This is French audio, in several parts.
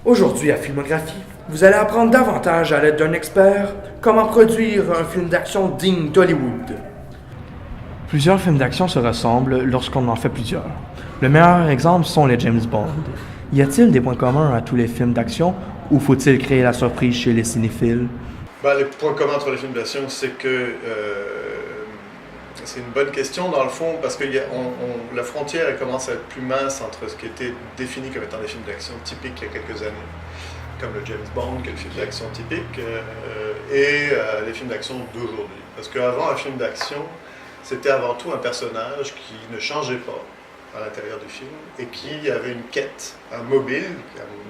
Aujourd'hui à Filmographie, vous allez apprendre davantage à l'aide d'un expert comment produire un film d'action digne d'Hollywood. Plusieurs films d'action se ressemblent lorsqu'on en fait plusieurs. Le meilleur exemple sont les James Bond. Y a-t-il des points communs à tous les films d'action ou faut-il créer la surprise chez les cinéphiles? Les points communs entre les films d'action, c'est que c'est une bonne question dans le fond, parce que la frontière elle commence à être plus mince entre ce qui était défini comme étant des films d'action typiques il y a quelques années, comme le James Bond, qui est le film d'action typique, et les films d'action d'aujourd'hui. Parce qu'avant, un film d'action, c'était avant tout un personnage qui ne changeait pas à l'intérieur du film et qui avait une quête, un mobile,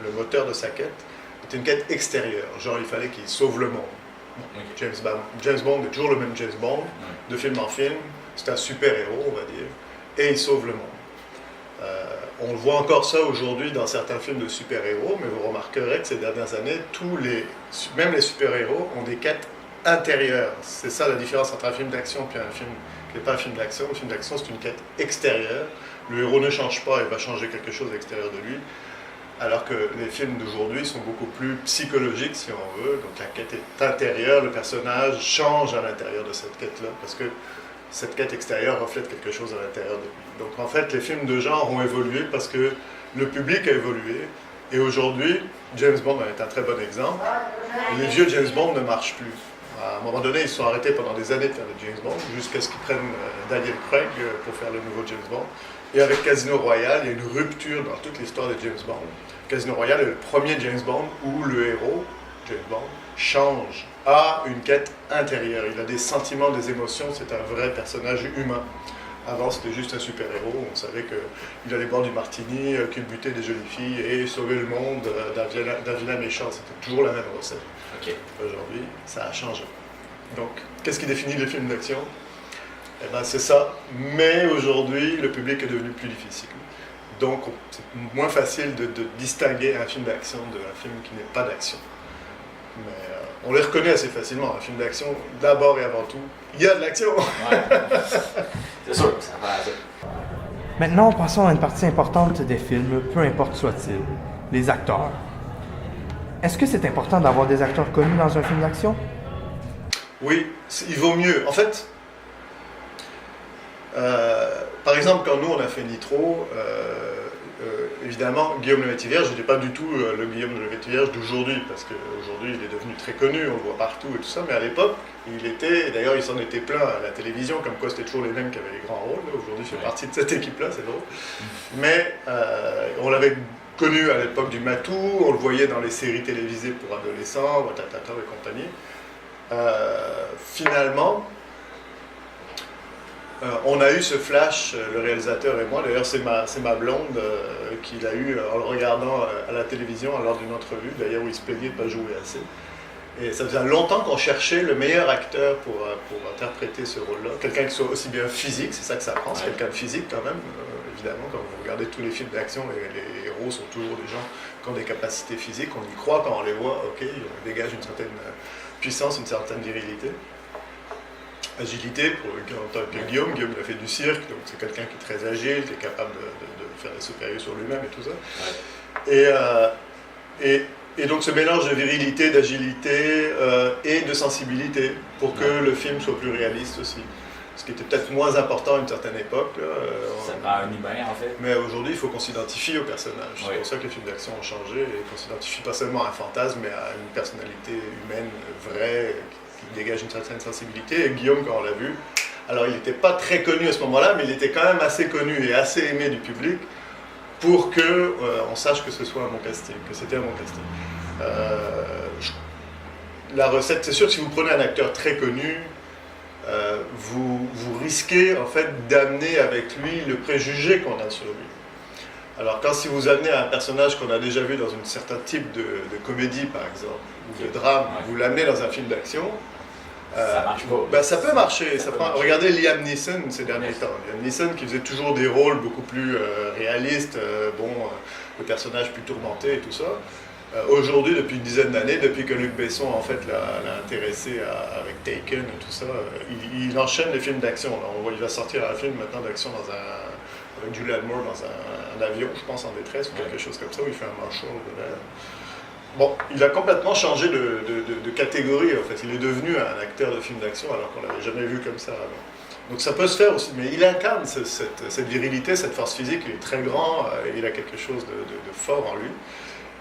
le moteur de sa quête, était une quête extérieure. Genre, il fallait qu'il sauve le monde. Okay. James Bond est toujours le même James Bond, de film en film. C'est un super-héros, on va dire, et il sauve le monde. On le voit encore ça aujourd'hui dans certains films de super-héros, mais vous remarquerez que ces dernières années, même les super-héros ont des quêtes intérieures. C'est ça la différence entre un film d'action et un film qui n'est pas un film d'action. Un film d'action, c'est une quête extérieure. Le héros ne change pas, il va changer quelque chose à l'extérieur de lui. Alors que les films d'aujourd'hui sont beaucoup plus psychologiques, si on veut. Donc la quête est intérieure, le personnage change à l'intérieur de cette quête-là, parce que cette quête extérieure reflète quelque chose à l'intérieur de lui. Donc en fait, les films de genre ont évolué parce que le public a évolué. Et aujourd'hui, James Bond est un très bon exemple. Les vieux James Bond ne marchent plus. À un moment donné, ils se sont arrêtés pendant des années de faire des James Bond, jusqu'à ce qu'ils prennent Daniel Craig pour faire le nouveau James Bond. Et avec Casino Royale, il y a une rupture dans toute l'histoire de James Bond. Casino Royale est le premier James Bond où le héros, James Bond, change, a une quête intérieure. Il a des sentiments, des émotions, c'est un vrai personnage humain. Avant, c'était juste un super-héros. On savait qu'il allait boire du martini, culbuter des jolies filles et sauver le monde d'un vilain méchant. C'était toujours la même recette. Okay. Aujourd'hui, ça a changé. Donc, qu'est-ce qui définit les films d'action? Eh bien, c'est ça. Mais aujourd'hui, le public est devenu plus difficile. Donc, c'est moins facile de distinguer un film d'action d'un film qui n'est pas d'action. Mais on les reconnaît assez facilement. Un film d'action, d'abord et avant tout, il y a de l'action. Ouais. C'est sûr, ça va. Maintenant, passons à une partie importante des films, peu importe soit-il, les acteurs. Est-ce que c'est important d'avoir des acteurs connus dans un film d'action? Oui, il vaut mieux. En fait, par exemple, quand nous on a fait Nitro, évidemment, Guillaume le Métier-Vierge n'était pas du tout le Guillaume le Métier-Vierge d'aujourd'hui, parce qu'aujourd'hui il est devenu très connu, on le voit partout et tout ça, mais à l'époque, il était, d'ailleurs il s'en était plein à la télévision, comme quoi c'était toujours les mêmes qui avaient les grands rôles. Aujourd'hui, il fait partie de cette équipe-là, c'est drôle. Mais on l'avait connu à l'époque du Matou, on le voyait dans les séries télévisées pour adolescents, Watatata et compagnie. Finalement, on a eu ce flash, le réalisateur et moi, d'ailleurs c'est ma blonde qui l'a eu en le regardant à la télévision lors d'une entrevue, d'ailleurs où il se plaignait de ne pas jouer assez. Et ça faisait longtemps qu'on cherchait le meilleur acteur pour interpréter ce rôle-là, quelqu'un qui soit aussi bien physique, c'est ça que ça prend, c'est quelqu'un de physique quand même, évidemment, quand vous regardez tous les films d'action, les héros sont toujours des gens qui ont des capacités physiques, on y croit quand on les voit, ok, ils dégagent une certaine puissance, une certaine virilité. Agilité, en tant que Guillaume il a fait du cirque, donc c'est quelqu'un qui est très agile, qui est capable de faire des supérieurs sur lui-même et tout ça. Ouais. Et donc ce mélange de virilité, d'agilité et de sensibilité pour que le film soit plus réaliste aussi. Ce qui était peut-être moins important à une certaine époque. Ça prend un humain en fait. Mais aujourd'hui, il faut qu'on s'identifie au personnage. Oui. C'est pour ça que les films d'action ont changé et qu'on s'identifie pas seulement à un fantasme, mais à une personnalité humaine, vraie, qui dégage une certaine sensibilité. Et Guillaume, quand on l'a vu, alors il n'était pas très connu à ce moment-là, mais il était quand même assez connu et assez aimé du public pour que on sache que ce soit un bon casting, que c'était un bon casting. La recette, c'est sûr que si vous prenez un acteur très connu, vous risquez en fait d'amener avec lui le préjugé qu'on a sur lui. Alors si vous amenez un personnage qu'on a déjà vu dans un certain type de comédie par exemple, ou de drame, vous l'amenez dans un film d'action, ça marche pas. Ça peut marcher. Regardez Liam Neeson ces derniers temps. Liam Neeson qui faisait toujours des rôles beaucoup plus réalistes, le personnage plus tourmenté et tout ça. Aujourd'hui, depuis une dizaine d'années, depuis que Luc Besson en fait l'a intéressé avec Taken et tout ça, il enchaîne les films d'action. Il va sortir un film maintenant d'action avec Julianne Moore dans un un avion, je pense, en détresse, ou quelque chose comme ça, où il fait un marshal. Bon, il a complètement changé de catégorie, en fait. Il est devenu un acteur de film d'action, alors qu'on l'avait jamais vu comme ça avant. Donc ça peut se faire aussi, mais il incarne cette virilité, cette force physique, il est très grand, il a quelque chose de fort en lui.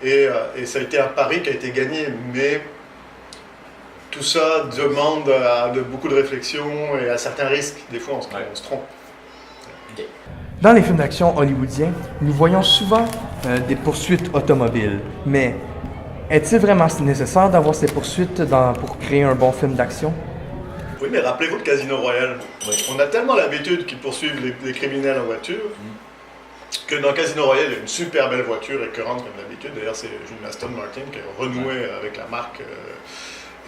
Et ça a été un pari qui a été gagné, mais tout ça demande beaucoup de réflexion et à certains risques. Des fois, on se trompe. Dans les films d'action hollywoodiens, nous voyons souvent des poursuites automobiles. Mais est-il vraiment nécessaire d'avoir ces poursuites pour créer un bon film d'action? Oui, mais rappelez-vous le Casino Royale. Oui. On a tellement l'habitude qu'ils poursuivent les criminels en voiture que dans Casino Royale, il y a une super belle voiture écœurante comme d'habitude. D'ailleurs, c'est une Aston Martin qui a renoué avec la marque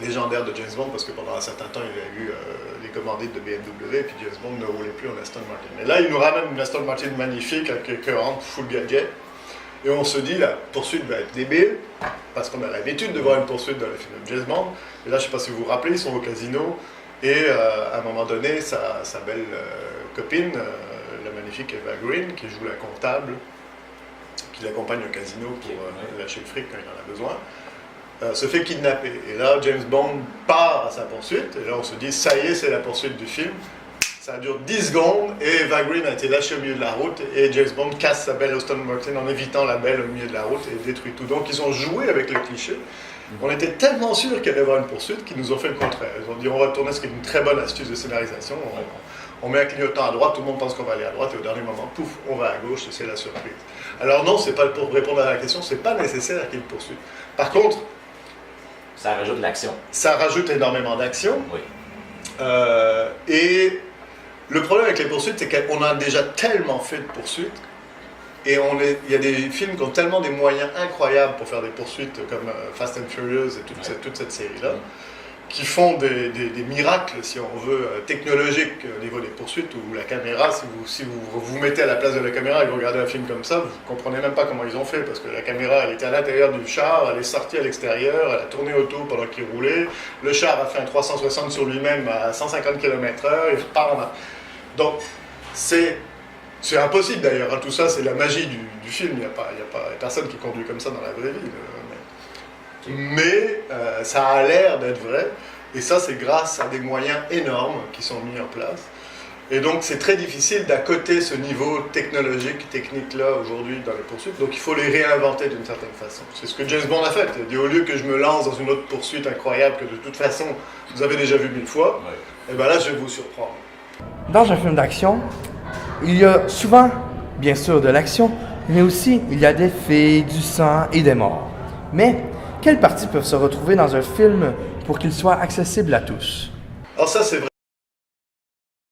légendaire de James Bond, parce que pendant un certain temps, il y a eu les commandites de BMW, et puis James Bond ne roulait plus en Aston Martin. Mais là, il nous ramène une Aston Martin magnifique, avec écœurante, full gadget. Et on se dit, la poursuite va être débile, parce qu'on a l'habitude de voir une poursuite dans les films de James Bond. Et là, je ne sais pas si vous vous rappelez, ils sont au casino, et à un moment donné, sa belle copine, la magnifique Eva Green, qui joue la comptable, qui l'accompagne au casino pour lâcher le fric quand il en a besoin, se fait kidnapper. Et là, James Bond part à sa poursuite, et là on se dit, ça y est, c'est la poursuite du film. Ça dure 10 secondes, et Eva Green a été lâchée au milieu de la route, et James Bond casse sa belle Aston Martin en évitant la belle au milieu de la route, et détruit tout. Donc ils ont joué avec le cliché. On était tellement sûrs qu'il allait y avoir une poursuite qu'ils nous ont fait le contraire. Ils ont dit, on va tourner ce qui est une très bonne astuce de scénarisation. On met un clignotant à droite, tout le monde pense qu'on va aller à droite, et au dernier moment, pouf, on va à gauche, et c'est la surprise. Alors non, c'est pas pour répondre à la question, c'est pas nécessaire qu'il y ait une poursuite. Par contre, ça rajoute de l'action. Ça rajoute énormément d'action. Oui. Et le problème avec les poursuites, c'est qu'on a déjà tellement fait de poursuites, et il y a des films qui ont tellement des moyens incroyables pour faire des poursuites, comme Fast and Furious et toute cette série-là, qui font des miracles, si on veut, technologiques au niveau des poursuites, où la caméra, si vous mettez à la place de la caméra et que vous regardez un film comme ça, vous ne comprenez même pas comment ils ont fait, parce que la caméra, elle était à l'intérieur du char, elle est sortie à l'extérieur, elle a tourné autour pendant qu'il roulait, le char a fait un 360 sur lui-même à 150 km/h, il repart en... Donc, c'est impossible d'ailleurs, tout ça, c'est la magie du film, il n'y a personne qui conduit comme ça dans la vraie vie. Mais ça a l'air d'être vrai, et ça c'est grâce à des moyens énormes qui sont mis en place. Et donc c'est très difficile d'accoter ce niveau technologique, technique-là aujourd'hui dans les poursuites, donc il faut les réinventer d'une certaine façon. C'est ce que James Bond a fait, il a dit, au lieu que je me lance dans une autre poursuite incroyable que de toute façon vous avez déjà vu 1000 fois, et bien là je vais vous surprendre. Dans un film d'action, il y a souvent, bien sûr, de l'action, mais aussi il y a des filles, du sang et des morts. Mais quelles parties peuvent se retrouver dans un film pour qu'il soit accessible à tous? Alors ça, c'est